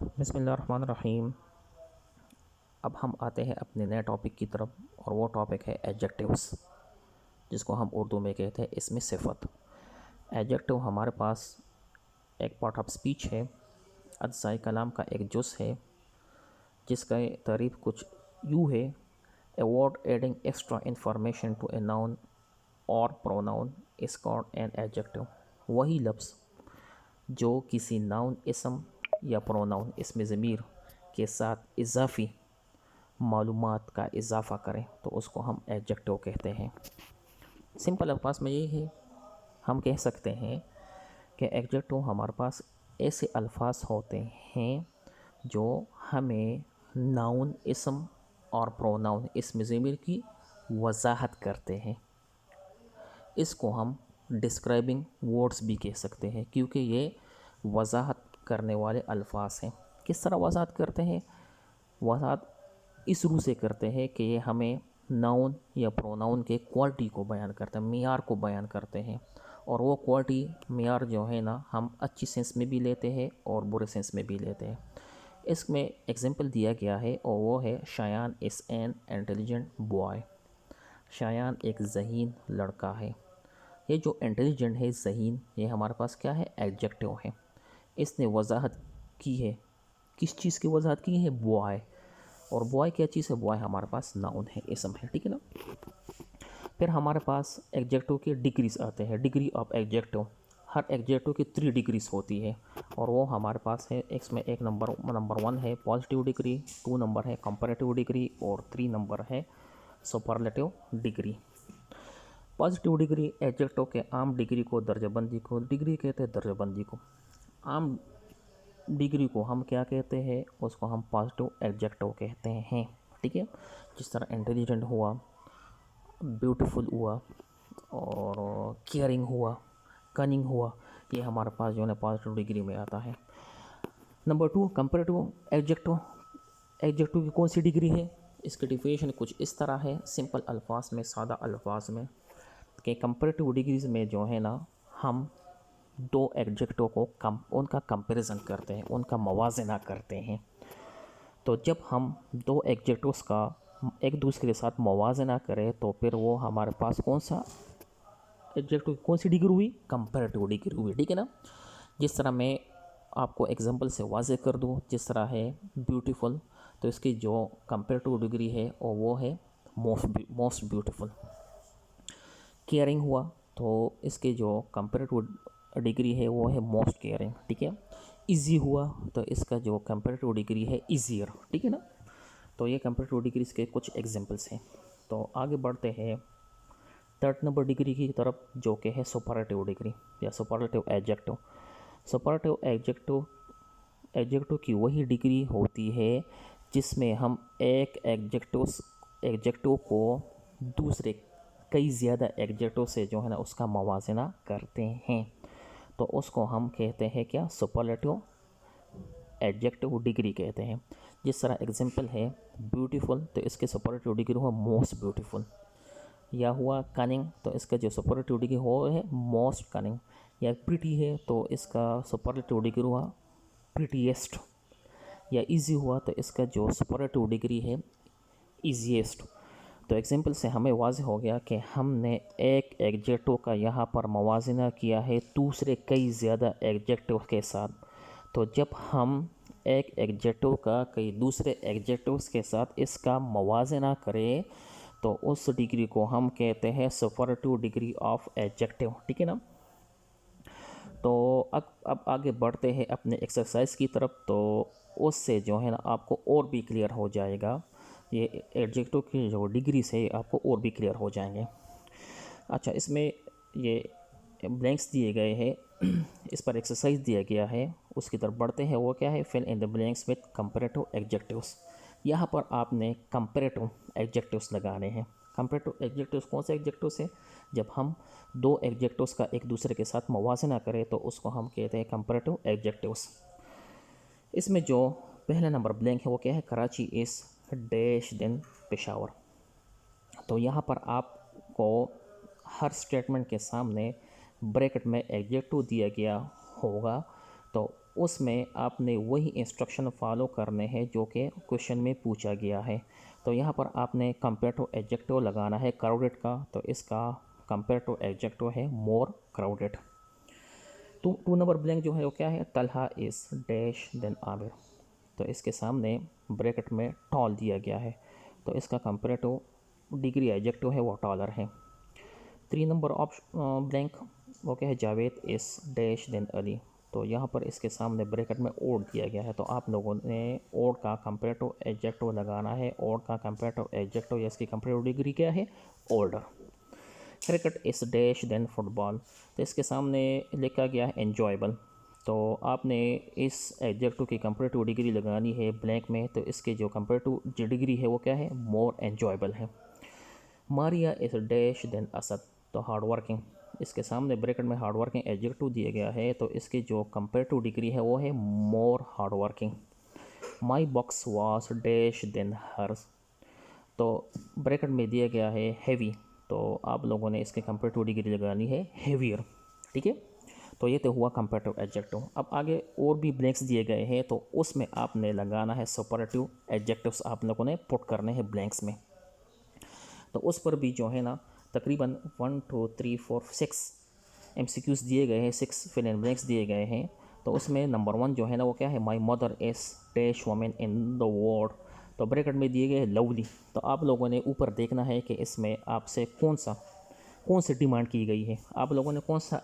बिस्मिल्लाहिर्रहमानिर्रहीम। अब हम आते हैं अपने नए टॉपिक की तरफ और वो टॉपिक है एडजेक्टिव्स, जिसको हम उर्दू में कहते हैं इसमें सिफ़त। एडजेक्टिव हमारे पास एक पार्ट ऑफ स्पीच है, अज्ज़ाए कलाम का एक जुज़ है, जिसका तारीफ़ कुछ यूँ है: a word adding extra information to a noun or pronoun is called an adjective. वही लफ्ज़ जो किसी नाउन, इसम या प्रोनाउन इसमें ज़मीर के साथ इजाफ़ी मालूमात का इजाफ़ा करें तो उसको हम एडजेक्टिव कहते हैं। सिंपल अल्फाज में ये है, हम कह सकते हैं कि एडजेक्टिव हमारे पास ऐसे अल्फाज होते हैं जो हमें नाउन, इसम और प्रोनाउन इसमें ज़मीर की वजाहत करते हैं। इसको हम डिस्क्राइबिंग वर्ड्स भी कह सकते हैं, क्योंकि ये वजाहत करने वाले अल्फाज हैं। किस तरह वजाहत करते हैं? वजाहत इस रूह से करते हैं कि ये हमें नाउन या प्रोनाउन के क्वालिटी को बयान करते हैं, मियार को बयान करते हैं। और वो क्वालिटी, मियार जो है ना, हम अच्छी सेंस में भी लेते हैं और बुरे सेंस में भी लेते हैं। इसमें एग्जांपल दिया गया है और वो है Shayan is an intelligent boy. Shayan एक ज़हीन लड़का है। ये जो इंटेलिजेंट है, ज़हीन, ये हमारे पास क्या है? एडजेक्टिव है। इसने वजाहत की है, किस चीज़ की वजाहत की है? बॉय। और बॉय क्या चीज़ है? बॉय हमारे पास नाउन है, इसम है, ठीक है ना। फिर हमारे पास एडजेक्टिव के डिग्रीज आते हैं, degree of adjective. Her adjective की 3 डिग्रीज होती है और वो हमारे पास है। इसमें एक नंबर 1 है पॉजिटिव डिग्री, 2 नंबर है कंपैरेटिव डिग्री और 3 नंबर है superlative degree. Positive degree adjective के आम डिग्री को, दर्जाबंदी को डिग्री कहते हैं, दर्जाबंदी को। आम डिग्री को हम क्या कहते हैं? उसको हम पॉजिटिव एडजेक्टिव कहते हैं, ठीक है। जिस तरह इंटेलिजेंट हुआ, ब्यूटीफुल हुआ और केयरिंग हुआ, कनिंग हुआ, ये हमारे पास जो है पॉजिटिव डिग्री में आता है। Number 2 comparative adjective. एडजेक्टिव की कौन सी डिग्री है? इसकी डिफिनेशन कुछ इस तरह है, सिंपल अल्फाज में, सादा अल्फाज में, कि कंपैरेटिव डिग्रीज में जो है ना, हम 2 एडजेक्टिव को उनका कंपैरिजन करते हैं, उनका मवाजना करते हैं। तो जब हम 2 एडजेक्टिव्स का एक दूसरे के साथ मवाजना करें तो फिर वो हमारे पास कौन सा एडजेक्टिव, कौन सी डिग्री हुई? कंपैरेटिव डिग्री हुई, ठीक है ना। जिस तरह मैं आपको एग्जांपल से वाज़े कर दूँ, जिस तरह है ब्यूटीफुल, तो इसकी जो कंपैरेटिव डिग्री है और वो है मोस्ट ब्यूटीफुल। केयरिंग हुआ तो इसके जो कंपैरेटिव डिग्री है वो है मोस्ट केयरिंग, ठीक है। इजी हुआ तो इसका जो कंपैरेटिव डिग्री है ईजियर, ठीक है ना। तो ये कंपैरेटिव डिग्रीज के कुछ एग्जांपल्स हैं। तो आगे बढ़ते हैं 3rd नंबर डिग्री की तरफ, जो कि है सुपरलेटिव डिग्री या सुपरलेटिव एडजेक्टिव। सुपरलेटिव एडजेक्टिव की वही डिग्री होती है जिसमें हम एक एडजेक्टिव को दूसरे कई ज़्यादा एडजेक्टिव से जो है ना उसका मवाजना करते हैं, तो उसको हम कहते हैं क्या? सुपरलेटिव एडजेक्टिव डिग्री कहते हैं। जिस तरह एग्जांपल है ब्यूटीफुल, तो इसके सुपरलेटिव डिग्री हुआ मोस्ट ब्यूटीफुल। या हुआ कनिंग, तो इसका जो सुपरलेटिव डिग्री हो है मोस्ट कनिंग। या प्रिटी है तो इसका सुपरलेटिव डिग्री हुआ प्रिटीएस्ट। या इजी हुआ तो इसका जो सुपरलेटिव डिग्री है ईजीएस्ट। तो एग्जांपल से हमें वाज़ेह हो गया कि हमने एक एडजेक्टिव का यहाँ पर मवाजना किया है दूसरे कई ज़्यादा एडजेक्टिव के साथ। तो जब हम एक एडजेक्टिव का कई दूसरे एडजेक्टिव्स के साथ इसका मवाजना करें तो उस डिग्री को हम कहते हैं सुपरलेटिव डिग्री ऑफ एडजेक्टिव, ठीक है ना। तो अब आगे बढ़ते हैं अपने एक्सरसाइज की तरफ। तो उससे जो है ना आपको और भी क्लियर हो जाएगा, ये एडजेक्टिव की जो डिग्रीज है आपको और भी क्लियर हो जाएंगे। अच्छा, इसमें ये ब्लैंक्स दिए गए हैं, इस पर एक्सरसाइज दिया गया है, उसकी तरफ बढ़ते हैं। वो क्या है? Fill in the blanks with comparative adjectives. यहाँ पर आपने कंपैरेटिव एडजेक्टिव्स लगाने हैं। कंपैरेटिव एडजेक्टिव्स कौन से एडजेक्टिव्स है? जब हम 2 एडजेक्टिव्स का एक दूसरे के साथ मवाजना करें तो उसको हम कहते हैं कंपैरेटिव एडजेक्टिव्स। इसमें जो पहला नंबर ब्लैंक है वो क्या है? Karachi is dash than Peshawar. तो यहाँ पर आपको हर स्टेटमेंट के सामने ब्रैकेट में एडजेक्टिव दिया गया होगा, तो उसमें आपने वही इंस्ट्रक्शन फॉलो करने हैं जो कि क्वेश्चन में पूछा गया है। तो यहाँ पर आपने कंपेयर टू एडजेक्टिव लगाना है क्राउडेड का, तो इसका कंपेयर टू एडजेक्टिव है more crowded. Two number blank जो है वो क्या है, Talha is dash than Aamir, तो इसके सामने ब्रैकेट में टॉल दिया गया है, तो इसका कंपेरेटिव डिग्री एडजेक्टिव है वो टॉलर है। 3 नंबर ऑप्शन ब्लैंक वो क्या है, जावेद इस डैश देन अली, तो यहाँ पर इसके सामने ब्रैकेट में ओड दिया गया है, तो आप लोगों ने ओड का कंपेरेटिव एडजेक्टिव लगाना है। ओड का कंपेरेटिव एडजेक्टिव या इसकी कंपेरेटिव डिग्री क्या है, ओल्डर। क्रिकेट इस डैश देन फुटबॉल, तो इसके सामने लिखा गया है एन्जॉयबल, तो आपने इस एडजेक्टिव की कंपेरेटिव डिग्री लगानी है ब्लैंक में, तो इसके जो कंपेरेटिव जो डिग्री है वो क्या है, मोर एन्जॉयबल है। मारिया इस डैश देन असद, तो हार्ड वर्किंग, इसके सामने ब्रैकेट में हार्ड वर्किंग एडजेक्टिव दिया गया है, तो इसकी जो कंपेरेटिव डिग्री है वो है more hard working. My box was dash than hers, तो ब्रैकेट में दिया गया है हैवी, तो आप लोगों ने इसके कंपेरेटिव डिग्री लगानी है हेवियर। ठीक है, तो ये तो हुआ कंपेरेटिव एडजेक्टिव। अब आगे और भी ब्लैंक्स दिए गए हैं, तो उसमें आपने लगाना है सुपरलेटिव एडजेक्टिव्स, आप लोगों ने पुट करने हैं ब्लैंक्स में। तो उस पर भी जो है ना तकरीबन 1 2 3 4 6 MCQs दिए गए हैं, 6 फिल इन ब्लैंक्स दिए गए हैं। तो उसमें नंबर 1 जो है ना वो क्या है, my mother is dash women in the world, तो ब्रैकेट में दिए गए लवली, तो आप लोगों ने ऊपर देखना है कि इसमें आपसे कौन सी डिमांड की गई है, आप लोगों ने कौन सी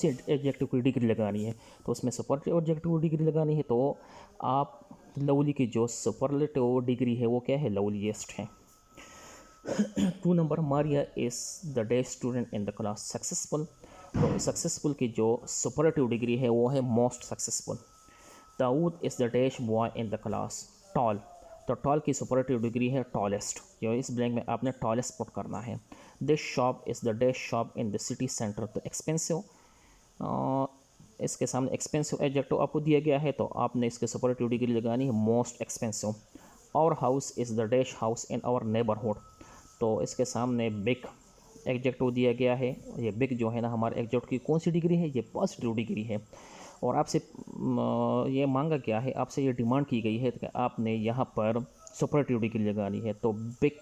एडजेक्टिव की डिग्री लगानी है, तो उसमें सुपरलेटिव एडजेक्टिव डिग्री लगानी है, तो आप लवली की जो सुपरलेटिव डिग्री है वो क्या है, लवलीएस्ट है। 2 number, Maria is the dash student in the class successful, तो सक्सेसफुल की जो सुपरलेटिव डिग्री है वो है most successful. Daud is the dash boy in the class tall, तो टॉल की सुपरलेटिव डिग्री है टॉलेस्ट, जो इस ब्लैंक में आपने टॉलेस्ट पुट करना है। This shop is the dash shop in the city centre, तो एक्सपेंसिव, इसके सामने एक्सपेंसिव एडजेक्टिव आपको दिया गया है, तो आपने इसके सुपरलेटिव डिग्री लगानी है most expensive. Our house is the dash house in our neighbourhood, तो इसके सामने बिग एडजेक्टिव दिया गया है, ये बिग जो है ना हमारे एडजेक्टिव की कौन सी डिग्री है, ये पॉजिटिव डिग्री है। और आपसे ये मांगा गया है, आपसे ये डिमांड की गई है कि आपने यहाँ पर सुपरलेटिव डिग्री लगानी है, तो बिग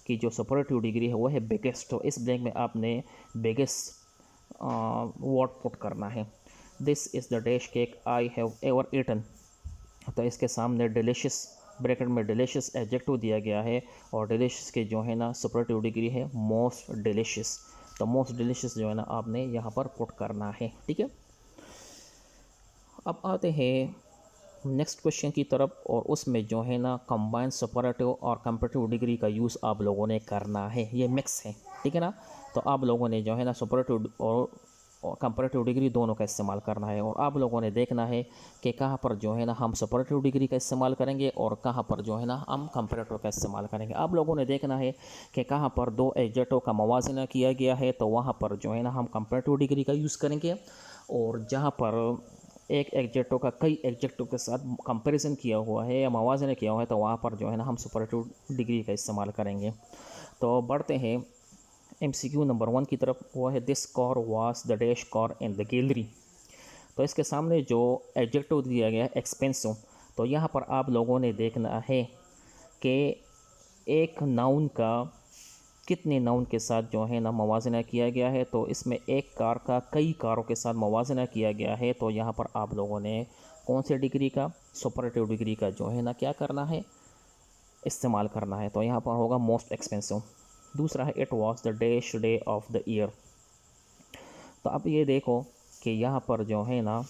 की जो सुपरलेटिव डिग्री है वो है बिगेस्ट, तो इस ब्लैंक में आपने बिगेस्ट वर्ड पुट करना है। This is the dash cake I have ever eaten, तो इसके सामने डिलीशियस, ब्रैकेट में डिलीशियस एडजेक्टिव दिया गया है, और डिलीशियस के जो है ना सुपरलेटिव डिग्री है मोस्ट डिलीशियस, तो मोस्ट डिलीशियस जो है ना आपने यहाँ पर पुट करना है। ठीक है, अब आते हैं नेक्स्ट क्वेश्चन की तरफ, और उसमें जो है ना कंबाइंड सुपरलेटिव और कंपेरेटिव डिग्री का यूज़ आप लोगों ने करना है, ये मिक्स है। ठीक है ना, तो आप लोगों ने जो है ना सुपरलेटिव और कंपेरेटिव डिग्री दोनों का इस्तेमाल करना है, और आप लोगों ने देखना है कि कहाँ पर जो है ना हम सुपरलेटिव डिग्री का इस्तेमाल करेंगे और कहाँ पर जो है ना हम कंपेरेटिव का इस्तेमाल करेंगे। आप लोगों ने देखना है कि कहाँ पर दो एडजेक्टिव का मवाजना किया गया है, तो वहाँ पर जो है ना हम कंपेरेटिव डिग्री का यूज़ करेंगे, और जहाँ पर एक एडजेक्टिव का कई एडजेक्टिव के साथ कंपैरिजन किया हुआ है या मवाजना किया हुआ है, तो वहाँ पर जो है ना हम सुपरलेटिव डिग्री का इस्तेमाल करेंगे। तो बढ़ते हैं MCQ नंबर 1 की तरफ, वो है this car was the dash car in the gallery, तो इसके सामने जो एडजेक्टिव दिया गया है एक्सपेंसिव, तो यहाँ पर आप लोगों ने देखना है कि एक नाउन का कितने नाउन के साथ जो है ना मवाजना किया गया है, तो इसमें एक कार का कई कारों के साथ मवाजना किया गया है, तो यहाँ पर आप लोगों ने कौन से डिग्री का, सुपरलेटिव डिग्री का जो है ना क्या करना है, इस्तेमाल करना है, तो यहाँ पर होगा मोस्ट एक्सपेंसिव। दूसरा है it was the dash day of the year, तो अब ये देखो कि यहाँ पर जो है ना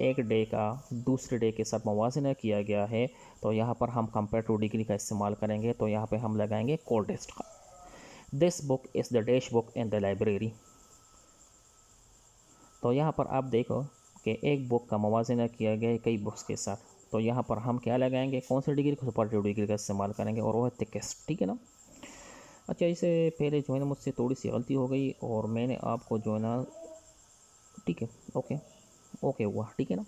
एक डे का दूसरे डे के साथ मवाजना किया गया है, तो यहाँ पर हम कंपेरेटिव डिग्री का इस्तेमाल करेंगे, तो यहाँ पे हम लगाएंगे कोल्डेस्ट का। This book is the dash book in the library, तो यहाँ पर आप देखो कि एक बुक का मवाजना किया गया है कई बुक्स के साथ, तो यहाँ पर हम क्या लगाएंगे, कौन सी डिग्री को, सुपरलेटिव डिग्री का इस्तेमाल करेंगे, और वो है थिकेस्ट। ठीक है ना, अच्छा इससे पहले जो है ना मुझसे थोड़ी सी गलती हो गई, और मैंने आपको जो है ना, ठीक है ओके हुआ, ठीक है ना,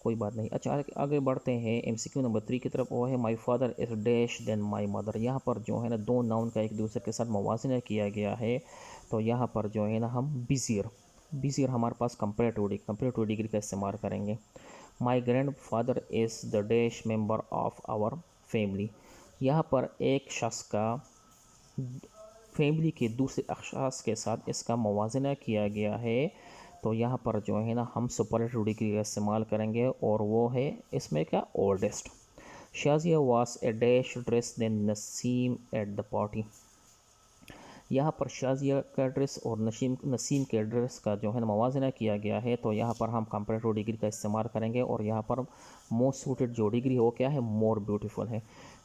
कोई बात नहीं। अच्छा आगे बढ़ते हैं MCQ नंबर 3 की तरफ, वो है my father is dash than my mother, यहाँ पर जो है ना दो नाउन का एक दूसरे के साथ मवाजना किया गया है, तो यहाँ पर जो है ना हम बिज़ियर, बीसी हमारे पास कंपेरेटिव डिग्री का इस्तेमाल करेंगे। My grandfather is the dash member of our family. यहाँ पर एक शख्स का फैमिली के दूसरे अशख़ास के साथ इसका मुवाज़ना किया गया है, तो यहाँ पर जो है ना हम सुपरलेटिव डिग्री का इस्तेमाल करेंगे और वो है इसमें क्या, oldest. Shazia was a dash dress than Naseem at the party. यहाँ पर शाजिया का ड्रेस और नसीम के ड्रेस का जो है ना मुवाज़ना किया गया है, तो यहाँ पर हम कंपेरेटिव डिग्री का इस्तेमाल करेंगे और यहाँ पर मोस्ट सूटेड जो डिग्री हो क्या है, मोर ब्यूटीफुल है।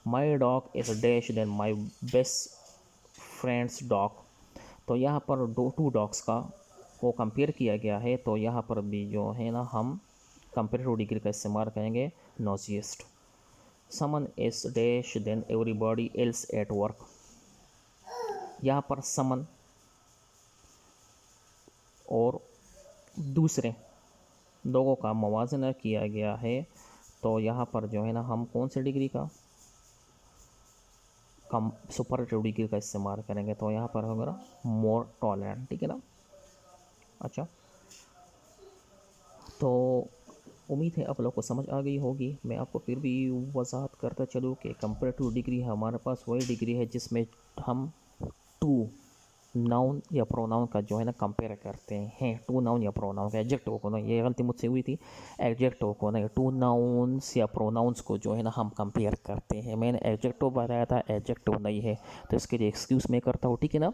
My dog is dash than my best friend's dog. तो यहाँ पर टू डॉग्स का वो कंपेयर किया गया है, तो यहाँ पर भी जो है ना हम कंपेरेटिव डिग्री का इस्तेमाल करेंगे, noisiest. Suman is dash than everybody else at work. यहाँ पर समन और दूसरे लोगों का मुवाज़ना किया गया है, तो यहाँ पर जो है ना हम कौन सी डिग्री का, कम सुपरलेटिव डिग्री का इस्तेमाल करेंगे, तो यहाँ पर होगा ना मोर टॉलरेंट, ठीक है ना। अच्छा, तो उम्मीद है आप लोग को समझ आ गई होगी। मैं आपको फिर भी वजाहत करता चलूँ कि कंपेरेटिव डिग्री हमारे पास वही डिग्री है जिसमें हम टू नाउन या प्रोनाउन का जो है ना कंपेयर करते हैं। टू नाउन या प्रोनाउन का, एडजेक्टिव को ना, ये गलती मुझसे हुई थी, एडजेक्टिव को ना, टू नाउन्स या प्रोनाउंस को जो है ना हम कंपेयर करते हैं। मैंने एडजेक्टिव बताया था, एडजेक्टिव नहीं है, तो इसके लिए एक्सक्यूज़ मैं करता हूँ, ठीक है ना।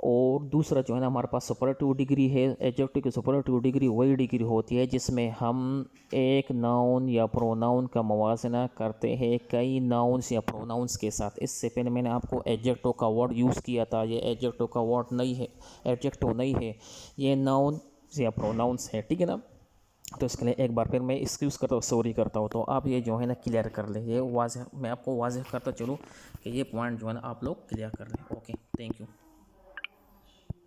और दूसरा जो है ना हमारे पास सुपरलेटिव डिग्री है। एडजेक्टिव की सुपरलेटिव डिग्री वही डिग्री होती है जिसमें हम एक नाउन या प्रोनाउन का मुवाज़ना करते हैं कई नाउन्स या प्रोनाउंस के साथ। इससे पहले मैंने आपको एडजेक्टिव का वर्ड यूज़ किया था, ये एडजेक्टिव का वर्ड नहीं है, एडजेक्टिव नहीं है, ये नाउन या प्रोनाउंस है, ठीक है ना। तो इसके लिए एक बार फिर मैं एक्सक्यूज़ करता हूँ, सॉरी करता हूँ। तो आप ये जो है ना क्लियर कर लें, ये वाज़ेह मैं आपको वाज़ेह करता चलूँ कि ये पॉइंट जो है ना आप लोग क्लियर कर लें। Okay, thank you.